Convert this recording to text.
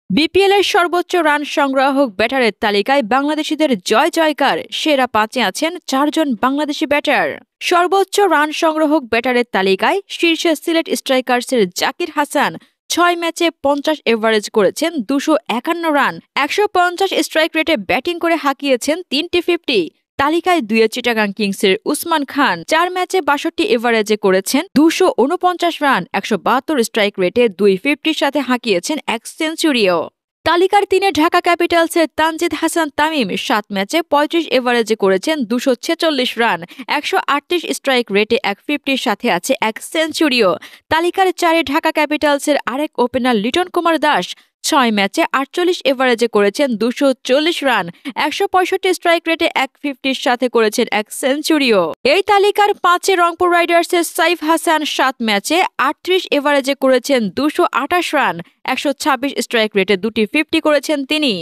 BPL এর সর্বোচ্চ run সংগ্রাহক ব্যাটারের তালিকায় বাংলাদেশিদের জয় জয়কার। সেরা ৫-এ আছেন ৪ জন বাংলাদেশি ব্যাটার। সর্বোচ্চ রান সংগ্রাহক ব্যাটারের তালিকায় শীর্ষে সিলেট স্ট্রাইকার্সের জাকির হাসান। ৬ ম্যাচে ৫০ এভারেজ করেছেন ২৫১ রান। ১৫০ স্ট্রাইক রেটে ব্যাটিং করে হাঁকিয়েছেন ৩টি ৫০। তালিকায় ২ চিটাগাং কিংসের উসমান খান ৪ ম্যাচে ৬২ এভারেজে করেছেন ২৪৯ রান। ১৭২ স্ট্রাইক রেটে ২ সাথে হাঁকিয়েছেন ১ সেঞ্চুরিও। তালিকার ৩-এ ঢাকা ক্যাপিটালসের তানজিদ হাসান তামিম ৭ ম্যাচে ৩৫ এভারেজে করেছেন ২৪৬ রান। ১৩৮ স্ট্রাইক রেটে ১ সাথে আছে ১ সেঞ্চুরিও। তালিকার ৪-এ ঢাকা ক্যাপিটালসের আরেক ওপেনার লিটন কুমার দাস ৬ ম্যাচে ৪৮ এভারেজে করেছেন ২৪০ রান। ১৬৫ স্ট্রাইক রেটে ১ সাথে করেছেন ১ সেঞ্চুরিও। এই তালিকার ৫-এ রংপুর রাইডার্সের সাইফ হাসান ৭ ম্যাচে ৩৮ এভারেজে করেছেন ২২৮ রান। ১২৬ স্ট্রাইক রেটে ২টি ৫০ করেছেন তিনি।